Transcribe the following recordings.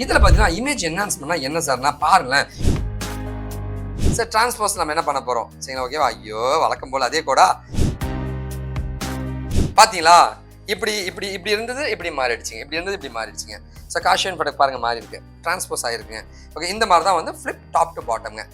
இதில் பார்த்தீங்கன்னா image enhance பண்ணால் என்ன சார்னா பாருங்களேன். சார் டிரான்ஸ்போஸ் நம்ம என்ன பண்ண போகிறோம் சரிங்களா? ஓகேவா? ஐயோ வழக்கம் போல் அதே கூட பார்த்தீங்களா, இப்படி இப்படி இப்படி இருந்தது இப்படி மாறிடுச்சிங்க, இப்படி இருந்தது இப்படி மாறிடுச்சிங்க. ஸோ காஷிவ் ப்ராடக்ட் பாருங்க மாறி இருக்கு, டிரான்ஸ்போஸ் ஆகிருக்குங்க. ஓகே, இந்த மாதிரி தான் வந்து ஃப்ளிப் டாப் டு பாட்டம்ங்க.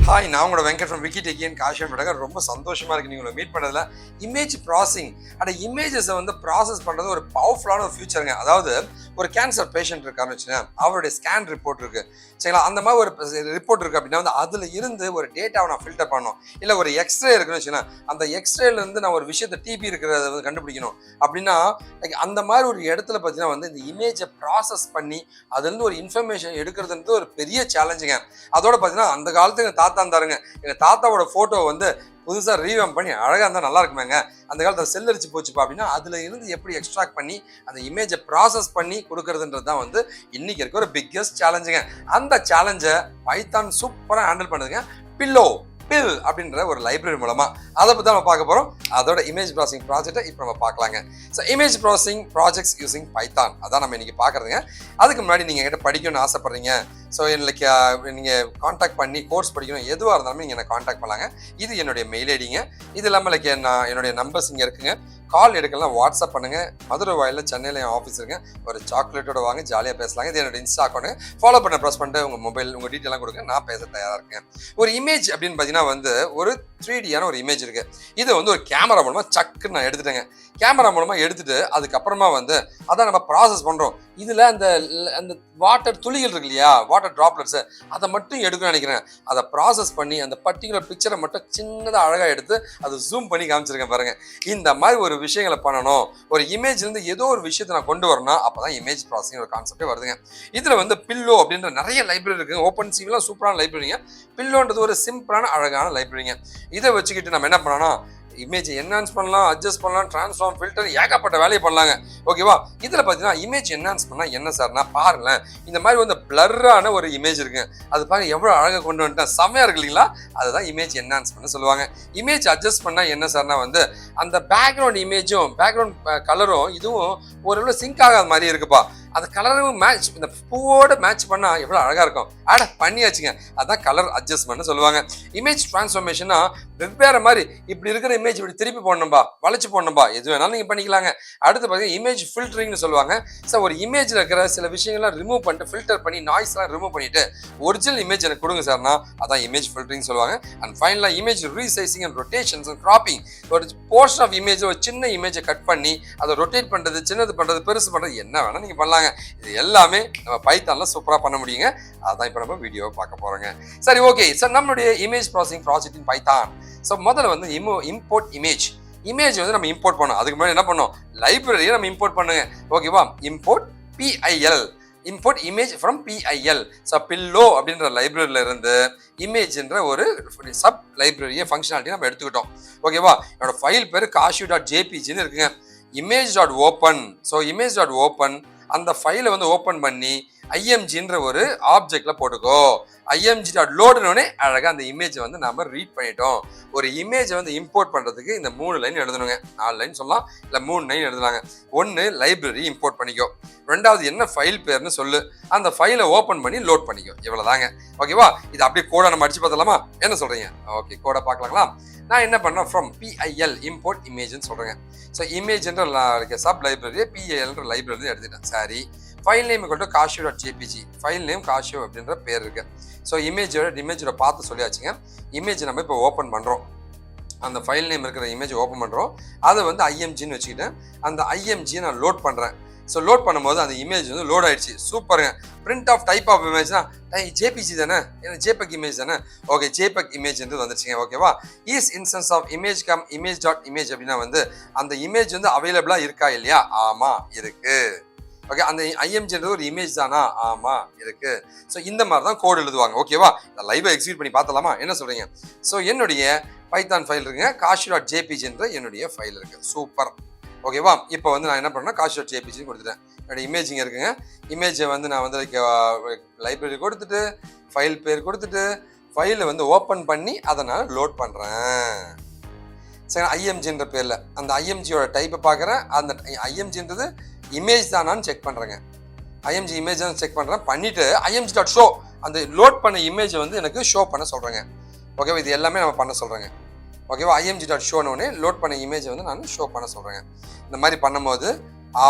ஹாய், நான் உங்களோட Venkat from Wikitech and KaaShiv product. ரொம்ப சந்தோஷமா இருக்கு நீங்க மீட் பண்ணதுல. இமேஜ் ப்ராசஸிங் அந்த இமேஜஸை வந்து ப்ராசஸ் பண்றது ஒரு பவர்ஃபுல்லான ஒரு ஃபியூச்சருங்க. அதாவது ஒரு கேன்சர் பேஷண்ட் இருக்காருன்னு வச்சுக்கோங்க, அவருடைய ஸ்கேன் ரிப்போர்ட் இருக்கு சரிங்களா? அந்த மாதிரி ஒரு ரிப்போர்ட் இருக்கு அப்படின்னா வந்து அதுல இருந்து ஒரு டேட்டாவை நான் ஃபில்டர் பண்ணணும். இல்லை ஒரு எக்ஸ்ரே இருக்குன்னு வச்சுக்கோங்க, அந்த எக்ஸ்ரேல இருந்து நான் ஒரு விஷயத்தை டிபி இருக்கிறத வந்து கண்டுபிடிக்கணும் அப்படின்னா அந்த மாதிரி ஒரு இடத்துல பார்த்தீங்கன்னா வந்து இந்த இமேஜை ப்ராசஸ் பண்ணி அதுலேருந்து ஒரு இன்ஃபர்மேஷன் எடுக்கிறதுன்றது ஒரு பெரிய சேலஞ்சுங்க. அதோட பார்த்தீங்கன்னா அந்த காலத்துக்கு எங்கள் தாத்தா இருந்தாருங்க, எங்கள் தாத்தாவோட ஃபோட்டோ வந்து புதுசாக ரீவேம் பண்ணி அழகாக இருந்தால் நல்லா இருக்குமேங்க. அந்த காலத்தில் செல் அடிச்சு போச்சுப்பா அப்படின்னா அதில் இருந்து எப்படி எக்ஸ்ட்ராக்ட் பண்ணி அந்த இமேஜை ப்ராசஸ் பண்ணி கொடுக்கறதுன்றது தான் வந்து இன்னைக்கு இருக்க ஒரு பிக்கஸ்ட் சேலஞ்சுங்க. அந்த சேலஞ்சை பைத்தான் சூப்பராக ஹேண்டில் பண்ணுதுங்க. பில் அப்படின்ற ஒரு லைப்ரரி மூலமா அதை பற்றி நம்ம பார்க்க போகிறோம். அதோட இமேஜ் ப்ராசஸிங் ப்ராஜெக்டை இப்போ நம்ம பார்க்கலாங்க. So image processing projects using Python அதான் நம்ம இன்னைக்கு பார்க்குறதுங்க. அதுக்கு முன்னாடி நீங்கள் என்கிட்ட படிக்கணும்னு ஆசைப்படுறீங்க, ஸோ எனக்கு நீங்கள் காண்டாக்ட் பண்ணி கோர்ஸ் படிக்கணும் எதுவாக இருந்தாலும் நீங்கள் என்னை காண்டாக்ட் பண்ணலாங்க. இது என்னுடைய மெயில் ஐடிங்க. இது இல்லாமல் என்னுடைய நம்பர்ஸ் இங்கே இருக்குங்க. கால் எடுக்கலாம், வாட்ஸ்அப் பண்ணுங்க. மதுரை வாயிலில் சென்னையில் என் ஆஃபீஸ் இருக்குங்க. ஒரு சாக்லேட்டோட வாங்க, ஜாலியாக பேசலாங்க. இது என்னோட இன்ஸ்டா அக்கௌண்ட், ஃபாலோ பண்ண ப்ரெஸ் பண்ணிட்டு உங்கள் மொபைல் உங்கள் டீட்டெயிலாம் கொடுங்க, நான் பேச தயாராக இருக்கேன். ஒரு இமேஜ் அப்படின்னு பார்த்தீங்கன்னா வந்து ஒரு 3Dயான ஒரு இமேஜ் இருக்கு. இது வந்து ஒரு கேமரா மூலமாக சக்குன்னு நான் எடுத்துட்டேங்க. கேமரா மூலமாக எடுத்துட்டு அதுக்கப்புறமா வந்து அதான் நம்ம ப்ராசஸ் பண்ணுறோம். இதில் அந்த வாட்டர் துளிகள் இருக்கு இல்லையா, வாட்டர் ட்ராப்லெட்ஸு, அதை மட்டும் எடுக்கணும்னு நினைக்கிறேன். அதை ப்ராசஸ் பண்ணி அந்த பர்டிகுலர் பிக்சரை மட்டும் சின்னதாக அழகாக எடுத்து அதை ஜூம் பண்ணி காமிச்சிருக்கேன் பாருங்கள். இந்த மாதிரி ஒரு விஷயங்களை பண்ணணும். ஒரு இமேஜ்லேருந்து ஏதோ ஒரு விஷயத்தை நான் கொண்டு வரணும், அப்போ தான் இமேஜ் ப்ராசஸிங் ஒரு கான்செப்டே வருதுங்க. இதில் வந்து பில்லோ அப்படின்ற நிறைய லைப்ரரி இருக்குங்க. ஓப்பன்சிவ்லாம் சூப்பரான லைப்ரரிங்க. பில்லோன்றது ஒரு சிம்பிளான அழகான லைப்ரரிங்க. இதை வச்சுக்கிட்டு நம்ம என்ன பண்ணணும், இமேஜ் என்ஹான்ஸ் பண்ணலாம், அட்ஜஸ்ட் பண்ணலாம், ட்ரான்ஸ்ஃபார்ம், ஃபில்டர், ஏகப்பட்ட வேலையை பண்ணலாங்க. ஓகேவா? இதில் பார்த்தீங்கன்னா இமேஜ் என்ஹான்ஸ் பண்ணால் என்ன சார்னா பாருங்களேன், இந்த மாதிரி வந்து பிளர்ரான ஒரு இமேஜ் இருக்குங்க. அது பாருங்க எவ்வளோ அழகாக கொண்டு வந்துட்டேன், செம்மையாக இருக்கு இல்லைங்களா? அதுதான் இமேஜ் என்ஹான்ஸ் பண்ண சொல்லுவாங்க. இமேஜ் அட்ஜஸ்ட் பண்ணால் என்ன சார்னா வந்து அந்த பேக்ரவுண்ட் இமேஜும் பேக்ரவுண்ட் கலரும் இதுவும் ஓரளவு சிங்க் ஆகாத மாதிரி இருக்குப்பா. அந்த கலரும் மேட்ச், இந்த பூவோட மேட்ச் பண்ணால் எவ்வளோ அழகாக இருக்கும். பண்ணியாச்சுங்க, அதான் கலர் அட்ஜஸ்ட்மெண்ட் சொல்லுவாங்க. இமேஜ் டிரான்ஸ்ஃபார்மேஷனா வெவ்வேறு மாதிரி இப்படி இருக்கிற இமேஜ் இப்படி திருப்பி போடணும்பா, வளைச்சு போடணும்பா, எது வேணாலும் நீங்கள் பண்ணிக்கலாங்க. அடுத்து பார்த்தீங்கன்னா இமேஜ் ஃபில்டரிங்னு சொல்லுவாங்க. ஸோ ஒரு இமேஜில் இருக்கிற சில விஷயங்கள்லாம் ரிமூவ் பண்ணிட்டு ஃபில்டர் பண்ணி நாய்ஸ்லாம் ரிமூவ் பண்ணிட்டு ஒரிஜினல் இமேஜ் எனக்கு கொடுங்க சார்னா அதான் இமேஜ் ஃபில்டரிங் சொல்லுவாங்க. அண்ட் ஃபைனலாக image resizing and rotations and cropping. ஒரு போர்ஷன் ஆஃப் இமேஜ், ஒரு சின்ன இமேஜை கட் பண்ணி அதை ரொட்டேட் பண்ணுறது, சின்னது பண்ணுறது, பெருசு பண்ணுறது, என்ன வேணால் நீங்கள் பண்ணலாங்க. இது எல்லாமே நம்ம பைத்தான்ல சூப்பராக பண்ண முடியுங்க. அதான் இப்போ நம்ம வீடியோவை பார்க்க போகிறோங்க. சரி, ஓகே. சார் நம்மளுடைய இமேஜ் ப்ராசஸிங் ப்ராஜெக்ட் இன் பைத்தான். ஸோ முதல்ல வந்து இம்போர்ட் இமேஜ் வந்து நம்ம இம்போர்ட் பண்ணோம். அதுக்கு முன்னாடி என்ன பண்ணோம், லைப்ரரியை நம்ம இம்போர்ட் பண்ணுங்க. ஓகேவா? Import BIL, import image from BIL. So pillow அப்படின்ற லைப்ரரியில இருந்து இமேஜ்ன்ற ஒரு சப் லைப்ரரியை ஃபங்க்ஷனாலிட்டி நம்ம எடுத்துக்கிட்டோம். ஓகேவா? என்னோட ஃபைல் பேர் KaaShiv.jpgன்னு இருக்குங்க. image.open. ஸோ image.open அந்த ஃபைலை வந்து ஓப்பன் பண்ணி ஐஎம்ஜின்ற ஒரு ஆப்ஜெக்ட்ல போட்டுக்கோ. img.loadனோடனே அழகாக அந்த இமேஜை வந்து நம்ம ரீட் பண்ணிட்டோம். ஒரு இமேஜை வந்து இம்போர்ட் பண்ணுறதுக்கு இந்த 3 லைன் எழுதணுங்க. 4 லைன் சொல்லலாம், இல்லை 3 லைன் எழுதுனாங்க. 1 லைப்ரரி இம்போர்ட் பண்ணிக்கோ, 2வது என்ன ஃபைல் பேர்னு சொல்லு, அந்த ஃபைலை ஓப்பன் பண்ணி லோட் பண்ணிக்கோ. இவ்வளோதாங்க. ஓகேவா? இது அப்படியே கோடை நம்ம அடிச்சு பார்த்தலாமா, என்ன சொல்கிறீங்க? ஓகே, கோடை பார்க்கலாங்களா? நான் என்ன பண்ணேன், ஃப்ரம் பிஐஎல் இம்போர்ட் இமேஜ்னு சொல்கிறேங்க. ஸோ இமேஜ்ன்ற சப் லைப்ரரியை பிஐஎல்ன்ற லைப்ரரி எடுத்துட்டேன். சரி, file name KaaShiv.jpg, file name KaaShiv அப்படின்ற பேர் இருக்கு. ஸோ இமேஜோட பார்த்து சொல்லியாச்சுங்க. இமேஜ் நம்ம இப்போ ஓப்பன் பண்ணுறோம். அந்த ஃபைல் நேம் இருக்கிற இமேஜ் ஓப்பன் பண்ணுறோம். அதை வந்து ஐஎம்ஜின்னு வச்சுக்கிட்டேன். அந்த ஐஎம்ஜியை நான் லோட் பண்ணுறேன். ஸோ லோட் பண்ணும்போது அந்த இமேஜ் வந்து லோட் ஆயிடுச்சு. சூப்பருங்க. பிரிண்ட் ஆஃப் டைப் ஆஃப் இமேஜ்னா ஜேபிஜி தானே, ஏன்னா ஜேபக் இமேஜ் தானே. ஓகே, ஜேபக் இமேஜ்ன்றது வந்துச்சுங்க. ஓகேவா? Is instance of image come image.image அப்படின்னா வந்து அந்த இமேஜ் வந்து அவைலபிளாக இருக்கா இல்லையா? ஆமாம் இருக்கு. ஓகே, அந்த ஐஎம்ஜின்றது ஒரு இமேஜ் தானா? ஆமாம் இருக்கு. ஸோ இந்த மாதிரி தான் கோடு எழுதுவாங்க. ஓகேவா? நான் லைவை எக்ஸிக்யூட் பண்ணி பார்த்தலாமா, என்ன சொல்கிறீங்க? ஸோ என்னுடைய பைத்தான் ஃபைல் இருக்குங்க, KaaShiv.jpgன்ற என்னுடைய ஃபைல் இருக்கு. சூப்பர். ஓகேவா? இப்போ வந்து நான் என்ன பண்ணேன், KaaShiv.jpgன்னு கொடுத்துட்டேன். என்னுடைய இமேஜிங் இருக்குங்க. இமேஜை வந்து நான் வந்து லைப்ரரி கொடுத்துட்டு ஃபைல் பேர் கொடுத்துட்டு ஃபைலை வந்து ஓப்பன் பண்ணி அதை நான் லோட் பண்ணுறேன். சரி, ஐஎம்ஜின்ற பேரில் அந்த ஐஎம்ஜியோட டைப்பை பார்க்குறேன். அந்த ஐஎம்ஜின்றது இமேஜ் தானான்னு செக் பண்ணுறேங்க. ஐஎம்ஜி இமேஜ் தான் செக் பண்ணுறேன். பண்ணிவிட்டு ஐஎம்ஜி டாட் ஷோ அந்த லோட் பண்ண இமேஜை வந்து எனக்கு ஷோ பண்ண சொல்கிறேங்க. ஓகேவா, இது எல்லாமே நம்ம பண்ண சொல்கிறேங்க. ஓகேவா, ஐஎம்ஜி டாட் ஷோன்னு லோட் பண்ண இமேஜை வந்து நான் ஷோ பண்ண சொல்கிறேங்க. இந்த மாதிரி பண்ணும்போது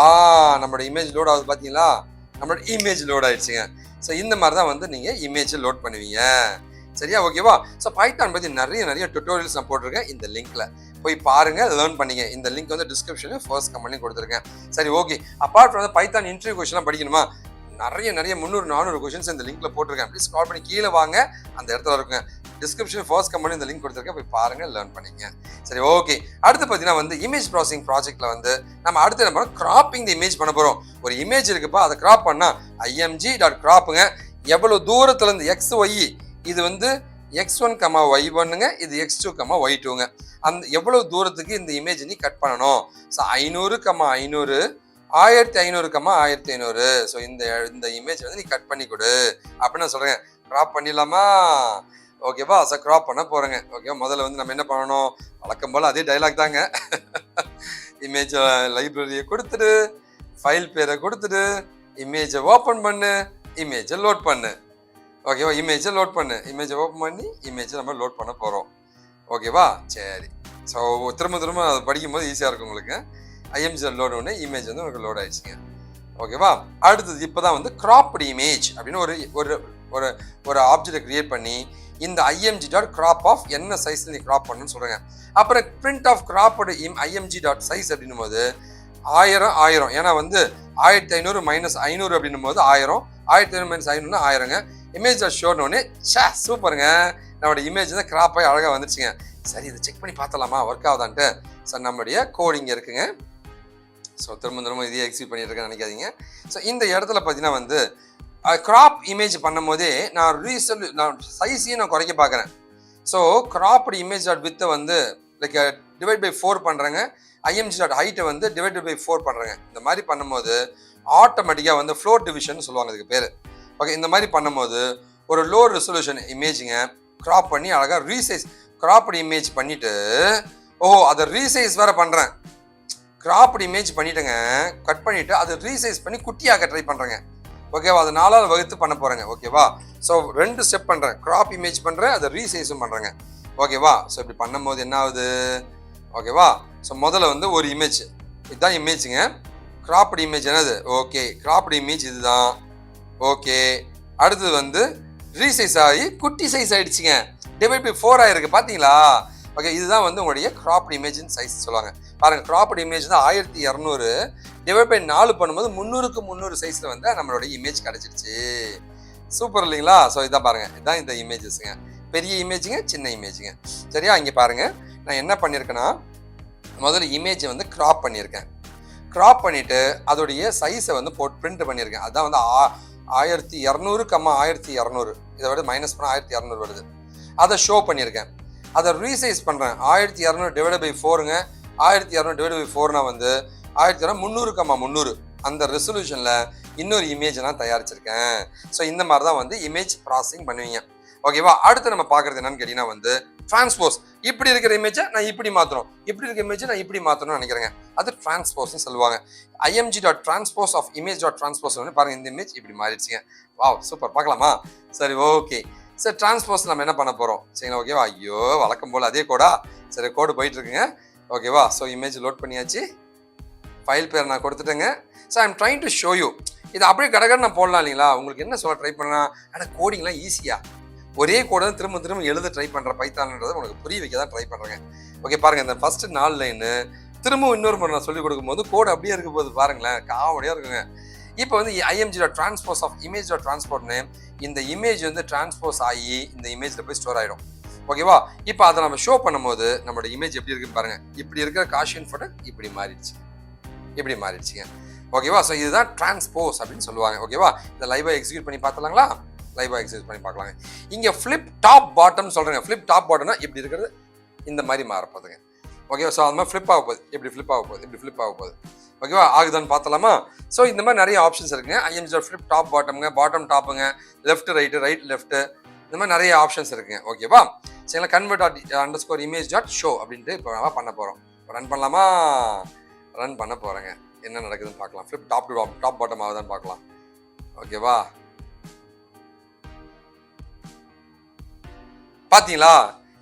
நம்மளோட இமேஜ் லோட் ஆகுது பார்த்தீங்களா, நம்மளோட இமேஜ் லோட் ஆகிடுச்சுங்க. ஸோ இந்த மாதிரி தான் வந்து நீங்கள் இமேஜை லோட் பண்ணுவீங்க. சரியா, ஓகேவா. ஸோ பைத்தான் பற்றி நிறைய டுட்டோரியல்ஸ் நான் போட்டிருக்கேன். இந்த லிங்க்கில் போய் பாருங்கள், லேர்ன் பண்ணிங்க. இந்த லிங்க் வந்து டிஸ்கிரிப்ஷனில் ஃபர்ஸ்ட் கமெண்ட்லையும் கொடுத்துருக்கேன். சரி, okay. Apart from Python interview கொஸ்டின்லாம் படிக்கணுமா, நிறைய 300-400 கொஸ்டின்ஸ் இந்த லிங்க்ல போட்டிருக்கேன். ப்ளீஸ் கால் பண்ணி கீழே வாங்க, அந்த இடத்துல இருக்குங்க. டிஸ்கிரிப்ஷன் ஃபர்ஸ்ட் கமெண்ட் இந்த லிங்க் கொடுத்துருக்கேன், போய் பாருங்க, லேர்ன் பண்ணிங்க. சரி, ஓகே. அடுத்து பார்த்தீங்கன்னா வந்து இமேஜ் ப்ராசஸிங் ப்ராஜெக்ட்ல வந்து நம்ம அடுத்து என்ன பண்ணோம், கிராப்பிங் த இமேஜ் பண்ண போறோம். ஒரு இமேஜ் இருக்குப்பா, அதை கிராப் பண்ணா img.crop எவ்வளவு தூரத்துல இருந்து XY, இது வந்து x1, y1ங்க, இது x2, y2ங்க. அந்த எவ்வளவு தூரத்துக்கு இந்த இமேஜ் நீ கட் பண்ணணும். ஸோ 500, 500, 1500, 1500. ஸோ இந்த இமேஜ் வந்து நீ கட் பண்ணி கொடு அப்படின்னு நான் சொல்றேன். கிராப் பண்ணிடலாமா, ஓகேவா. ஸோ கிராப் பண்ண போறேங்க. ஓகேவா, முதல்ல வந்து நம்ம என்ன பண்ணணும், வழக்கம் போல அதே டைலாக் தாங்க. இமேஜ் லைப்ரரியை கொடுத்துட்டு, ஃபைல் பேரை கொடுத்துட்டு, இமேஜை ஓப்பன் பண்ணு, இமேஜை லோட் பண்ணு. ஓகேவா, இமேஜை லோட் பண்ணு, இமேஜை ஓப்பன் பண்ணி இமேஜை நம்ம லோட் பண்ண போகிறோம். ஓகேவா, சரி. ஸோ திரும்ப அதை படிக்கும்போது ஈஸியாக இருக்கும் உங்களுக்கு. ஐஎம்ஜி லோட் ஒன்று இமேஜ் வந்து உங்களுக்கு லோட் ஆயிடுச்சுங்க. ஓகேவா, அடுத்தது இப்போ தான் வந்து கிராப்டு இமேஜ் அப்படின்னு ஒரு ஆப்ஜெக்டை கிரியேட் பண்ணி இந்த img.crop என்ன சைஸ்ல நீ கிராப் பண்ணணும்னு சொல்றேங்க. அப்புறம் பிரிண்ட் ஆஃப் கிராப்டு img.size அப்படின்னும் போது 1000 ஏன்னா வந்து 1500 - 500 அப்படின்னும் போது 1000, 1500 - 500 1000ங்க. இமேஜ் ஷோன்னு சூப்பருங்க, நம்மளோட இமேஜ் தான் கிராப் ஆகி அழகாக வந்துருச்சுங்க. சரி, இதை செக் பண்ணி பார்த்தலாமா ஒர்க் ஆகுதான்ட்டு. சார் நம்மளுடைய கோடிங் இருக்குங்க. ஸோ திரும்ப இதையே எக்ஸிக்யூட் பண்ணிட்டு இருக்கேன்னு நினைக்காதீங்க. ஸோ இந்த இடத்துல பார்த்தீங்கன்னா வந்து கிராப் இமேஜ் பண்ணும் போதே நான் சைஸையும் நான் குறைக்க பார்க்குறேன். ஸோ கிராப்டு இமேஜ் டாட் வித்தை வந்து லைக் டிவைட் பை 4 பண்ணுறேங்க. ஐஎம்ஜி டாட் ஹைட்டை வந்து டிவைட் பை 4 பண்ணுறேங்க. இந்த மாதிரி பண்ணும்போது ஆட்டோமேட்டிக்காக வந்து ஃப்ளோர் டிவிஷன் சொல்லுவாங்க இதுக்கு பேர். ஓகே, இந்த மாதிரி பண்ணும்போது ஒரு லோ ரெசல்யூஷன் இமேஜுங்க கிராப் பண்ணி அழகாக ரீசைஸ் கிராப்டு இமேஜ் பண்ணிவிட்டு, அதை ரீசைஸ் வேறு பண்ணுறேன். கிராப்டு இமேஜ் பண்ணிவிட்டுங்க, கட் பண்ணிவிட்டு அதை ரீசைஸ் பண்ணி குட்டியாக்க ட்ரை பண்ணுறேங்க. ஓகேவா, அது 4ஆல் வகுத்து பண்ண போகிறேங்க. ஓகேவா, ஸோ 2 ஸ்டெப் பண்ணுறேன். கிராப் இமேஜ் பண்ணுறேன், அதை ரீசைஸும் பண்ணுறேங்க. ஓகேவா, ஸோ இப்படி பண்ணும்போது என்ன ஆகுது, ஓகேவா. ஸோ முதல்ல வந்து ஒரு இமேஜ், இதுதான் இமேஜுங்க. கிராப்டு இமேஜ் என்னது, ஓகே, கிராப்டு இமேஜ் இதுதான். ஓகே, அடுத்தது வந்து ரீசைஸ் ஆகி குட்டி சைஸ் ஆகிடுச்சிங்க, டிவைட் பை 4 ஆகிருக்கு பார்த்தீங்களா. ஓகே, இதுதான் வந்து உங்களுடைய கிராப்டு இமேஜின் சைஸ் சொல்லுவாங்க. பாருங்கள், கிராப்டு இமேஜ் தான் 1200 டிவைட் பை 4 பண்ணும்போது 300க்கு 300 சைஸில் வந்து நம்மளுடைய இமேஜ் கிடச்சிருச்சு. சூப்பர் இல்லைங்களா. ஸோ இதான் பாருங்கள், இதுதான் இந்த இமேஜஸ்ங்க. பெரிய இமேஜுங்க, சின்ன இமேஜுங்க. சரியா, இங்கே பாருங்கள், நான் என்ன பண்ணியிருக்கேன்னா முதல்ல இமேஜை வந்து கிராப் பண்ணியிருக்கேன். கிராப் பண்ணிவிட்டு அதோடைய சைஸை வந்து பிரிண்ட் பண்ணியிருக்கேன். அதுதான் வந்து 1200, 1200, இதை விட மைனஸ் பண்ணால் 1200 வருது. அதை ஷோ பண்ணியிருக்கேன். அதை ரீசைஸ் பண்ணுறேன். 1200 டிவைட் பை 4ங்க. 1200 டிவைட் பை 4னா வந்து 1200, 300 அந்த ரெசல்யூஷனில் இன்னொரு இமேஜ் நான் தயாரிச்சிருக்கேன். ஸோ இந்த மாதிரி தான் வந்து இமேஜ் ப்ராசஸிங் பண்ணுவீங்க. ஓகேவா, அடுத்து நம்ம பார்க்குறது என்னன்னு கேட்டிங்கன்னா வந்து டிரான்ஸ்போஸ். இப்படி இருக்கிற இமேஜை நான் இப்படி மாற்றணும், இப்படி இருக்கிற இமேஜை நான் இப்படி மாற்றணும்னு நினைக்கிறேங்க. அது டிரான்ஸ்போஸ்ன்னு சொல்லுவாங்க. img.transpose of image.transpose பாருங்கள், இந்த இமேஜ் இப்படி மாறிடுச்சுங்க. வாவ், சூப்பர், பார்க்கலாமா. சரி, ஓகே. சரி, டிரான்ஸ்போஸ் நம்ம என்ன பண்ண போகிறோம், சரிங்களா. ஓகேவா, ஐயோ வழக்கம் போல் அதே கோடா. சரி, கோடு போயிட்டு இருக்குங்க. ஓகேவா, ஸோ இமேஜ் லோட் பண்ணியாச்சு. ஃபைல் பேர் நான் கொடுத்துட்டேங்க. So I'm trying to show you. இது அப்படியே கடகடன்னு நான் போடலாம் இல்லைங்களா. உங்களுக்கு என்ன சொல்ல ட்ரை பண்ணலாம், ஆனால் கோடிங்லாம் ஈஸியாக ஒரே கோடை தான் திரும்ப எழுத ட்ரை பண்ணுற பைத்தான்ன்றதை உங்களுக்கு புரிய வைக்க தான் ட்ரை பண்ணுறேங்க. ஓகே, பாருங்கள், இந்த ஃபஸ்ட்டு 4 லைனு திரும்பவும் இன்னொரு முறை நான் சொல்லிக் கொடுக்கும்போது கோடு அப்படியே இருக்க போது பாருங்களேன், காமெடியாக இருக்குங்க. இப்போ வந்து img.transpose of image.transportனு இந்த இமேஜ் வந்து டிரான்ஸ்போஸ் ஆகி இந்த இமேஜில் போய் ஸ்டோர் ஆகிடும். ஓகேவா, இப்போ அதை நம்ம ஷோ பண்ணும்போது நம்மளோட இமேஜ் எப்படி இருக்குன்னு பாருங்கள். இப்படி இருக்கிற காஷின் ஃபோட்டோ இப்படி மாறிடுச்சுங்க. ஓகேவா, ஸோ இதுதான் டிரான்ஸ்போஸ் அப்படின்னு சொல்லுவாங்க. ஓகேவா, இதை லைவாக எக்ஸிக்யூட் பண்ணி பார்த்துலாங்களா. லைவாக எக்ஸிக்யூட் பண்ணி பார்க்கலாங்க. இங்கே ஃப்ளிப் டாப் பாட்டம் சொல்கிறேங்க. ஃப்ளிப் டாப் பாட்டம்னா இப்படி இருக்கிறது இந்த மாதிரி மாறப்போகுதுங்க. ஓகேவா, ஸோ அது மாதிரி ஃப்ளிப் ஆக போகுது, இப்படி ஃப்ளிப் ஆக போகுது. ஓகேவா, ஆகுதான்னு பார்த்தலாமா. ஸோ இந்த மாதிரி நிறைய ஆப்ஷன்ஸ் இருக்குங்க. img ஃப்ளிப் டாப் பாட்டம்ங்க, பாட்டம் டாப்புங்க, லெஃப்ட் ரைட் லெஃப்ட், இந்த மாதிரி நிறைய ஆப்ஷன்ஸ் இருக்குங்க. ஓகேவா, சரிங்களா. convert_image.show அப்படின்ட்டு இப்போ நம்ம பண்ண போகிறோம். ரன் பண்ணலாமா. ரன் பண்ண போகிறேங்க. என்ன நடக்குதுன்னு பார்க்கலாம். Flip top to top bottom ஆகுதான்னு பார்க்கலாம். ஓகேவா? பார்த்தீங்களா?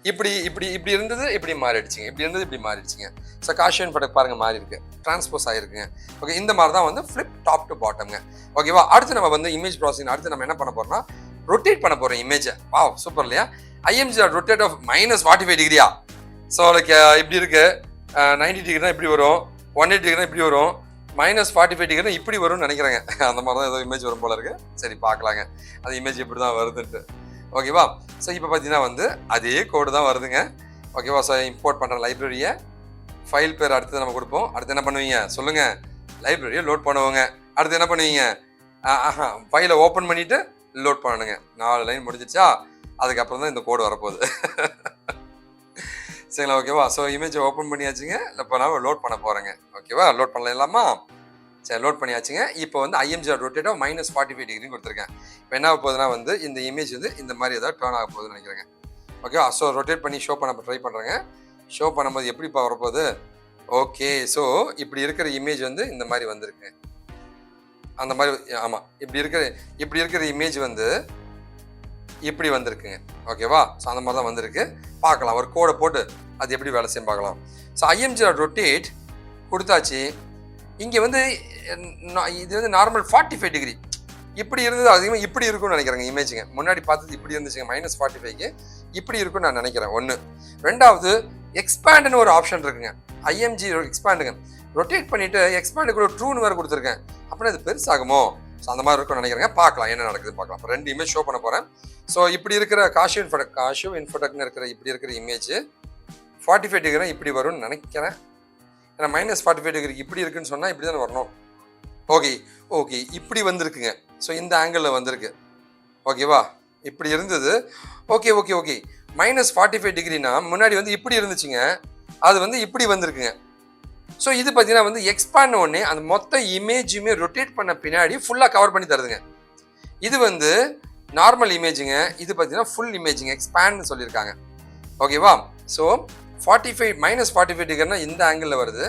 இப்படி இப்படி இப்படி இருந்தது இப்படி மாறிடுச்சுங்க. இப்படி இருந்தது இப்படி மாறிடுச்சுங்க. ஸோ காஷிவ் இன்ஃபோடெக் பாருங்க மாறி இருக்கு, டிரான்ஸ்போஸ் ஆயிருக்குங்க. ஓகே, இந்த மாதிரி தான் வந்து ஃபிளிப் டாப் டு பாட்டம்ங்க. ஓகேவா? அடுத்து நம்ம வந்து இமேஜ் ப்ராசஸிங் அடுத்து நம்ம என்ன பண்ண போறோம்னா ரொட்டேட் பண்ண போறோம் இமேஜை. வாவ், சூப்பர் இல்லையா? IMG ரொட்டேட் ஆஃப் -45 டிகிரியா. ஸோ லைக் இப்படி இருக்கு, 90 டிகிரினா இப்படி வரும், 180 டிகிரினா இப்படி வரும், -45 டிகிரினா இப்படி வரும்னு நினைக்கிறேங்க. அந்த மாதிரி தான் ஏதோ இமேஜ் வரும் போல இருக்கு. சரி பார்க்கலாங்க அது இமேஜ் இப்படி தான் வருதுன்ட்டு. ஓகேவா? ஸோ இப்போ பார்த்தீங்கன்னா வந்து அதே கோடு தான் வருதுங்க. ஓகேவா? ஸோ இம்போர்ட் பண்ணுற லைப்ரரியை ஃபைல் பேர் அடுத்து நம்ம கொடுப்போம். அடுத்து என்ன பண்ணுவீங்க சொல்லுங்கள்? லைப்ரரியை லோட் பண்ணுவோங்க. அடுத்து என்ன பண்ணுவீங்க? ஃபைலை ஓப்பன் பண்ணிவிட்டு லோட் பண்ணணுங்க. 4 லைன் முடிஞ்சிச்சா? அதுக்கப்புறம் தான் இந்த கோடு வரப்போகுது. சரிங்களா? ஓகேவா? ஸோ இமேஜை ஓப்பன் பண்ணியாச்சுங்க. இப்போ நான் லோட் பண்ண போகிறேங்க. ஓகேவா? லோட் பண்ணலாமா? சரி, லோட் பண்ணியாச்சுங்க. இப்போ வந்து IMG ரொட்டேட் ஆஃப் -45 டிகிரின்னு கொடுத்துருக்கேன். இப்போ என்ன ஆக போகுதுன்னா வந்து இந்த இமேஜ் வந்து இந்த மாதிரி ஏதாவது டர்ன் ஆக போகுதுன்னு நினைக்கிறேங்க. ஓகேவா? ஸோ ரொட்டேட் பண்ணி ஷோ பண்ண ட்ரை பண்ணுறேங்க. ஷோ பண்ணும்போது எப்படி வரப்போகுது? ஓகே, ஸோ இப்படி இருக்கிற இமேஜ் வந்து இந்த மாதிரி வந்திருக்கு. அந்த மாதிரி ஆமாம், இப்படி இருக்கிற இமேஜ் வந்து இப்படி வந்திருக்குங்க. ஓகேவா? ஸோ அந்த மாதிரி தான் வந்திருக்கு. பார்க்கலாம், ஒரு கோடை போட்டு அது எப்படி வேலை செய்யும் பார்க்கலாம். ஸோ IMG ரொட்டேட் கொடுத்தாச்சு. இங்கே வந்து இது வந்து நார்மல் 45 டிகிரி இப்படி இருந்தது, அதிகமாக இப்படி இருக்கும்னு நினைக்கிறேங்க இமேஜுங்க. முன்னாடி பார்த்தது இப்படி இருந்துச்சுங்க, -45க்கு இப்படி இருக்கும்னு நான் நினைக்கிறேன். ஒன்று. ரெண்டாவது, எக்ஸ்பேண்டுன்னு ஒரு ஆப்ஷன் இருக்குங்க. IMG எக்ஸ்பேண்டுங்க. ரொட்டேட் பண்ணிவிட்டு எக்ஸ்பேண்டுக்கு ஒரு ட்ரூன்னு வேறு கொடுத்துருக்கேன். அப்படின்னா இது பெருசாகுமோ? ஸோ அந்த மாதிரி இருக்கும்னு நினைக்கிறேங்க. பார்க்கலாம் என்ன நடக்குதுன்னு பார்க்கலாம். இப்போ 2 இமேஜ் ஷோ பண்ண போகிறேன். ஸோ இப்படி இருக்கிற காஷிவ் இன்ஃபோடெக்னு இருக்கிற இப்படி இருக்கிற இமேஜ் 45 டிகிரி இப்படி வரும்னு நினைக்கிறேன். ஏன்னா -45 டிகிரி இப்படி இருக்குன்னு சொன்னால் இப்படி தானே வரணும். ஓகே இப்படி வந்திருக்குங்க. ஸோ இந்த ஆங்கிளில் வந்திருக்கு. ஓகேவா? இப்படி இருந்தது. ஓகே -45 டிகிரினா முன்னாடி வந்து இப்படி இருந்துச்சுங்க, அது வந்து இப்படி வந்திருக்குங்க. ஸோ இது பார்த்தீங்கன்னா வந்து எக்ஸ்பேண்ட் ஒன்னே அந்த மொத்த இமேஜுமே ரொட்டேட் பண்ண பின்னாடி ஃபுல்லாக கவர் பண்ணி தருதுங்க. இது வந்து நார்மல் இமேஜுங்க. இது பார்த்தீங்கன்னா ஃபுல் இமேஜுங்க, எக்ஸ்பேண்ட்னு சொல்லியிருக்காங்க. ஓகேவா? ஸோ -45 டிகிரினா இந்த ஆங்கிளில் வருது,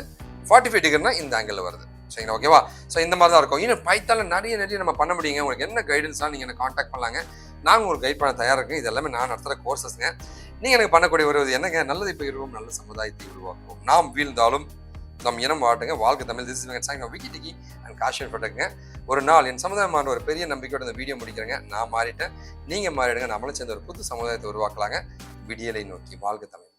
45 டிகிரினா இந்த ஆங்கிளில் வருது. சரிங்களா? ஓகேவா? ஸோ இந்த மாதிரி தான் இருக்கும். இன்னும் பைத்தானில் நிறைய நம்ம பண்ண முடியுங்க. உங்களுக்கு என்ன கைடன்ஸ்லாம் நீங்கள் எனக்கு காண்டாக்ட் பண்ணலாங்க. நாங்கள் உங்களுக்கு கைட் பண்ண தயாராக இருக்கேன். இது எல்லாமே நான் நடத்துகிற கோர்சஸ்ங்க. நீங்கள் எனக்கு பண்ணக்கூடிய ஒரு என்னங்க, நல்லதை பகிர்வோம், நல்ல சமுதாயத்தை உருவாக்குவோம். நாம் வீழ்ந்தாலும் நம் இனம் வாட்டுங்க. வாழ்க்கை Tamil. This is Wikitechy and KaaShiv இன்ஃபோடெக்ங்க. ஒரு நாள் என் சமுதாயமான ஒரு பெரிய நம்பிக்கையோட இந்த வீடியோ முடிக்கிறேங்க. நான் மாறிட்டேன், நீங்கள் மாறிடுங்க. நம்மளும் சேர்ந்து ஒரு புது சமுதாயத்தை உருவாக்கலாங்க. விடியலை நோக்கி. வாழ்க தமிழ்.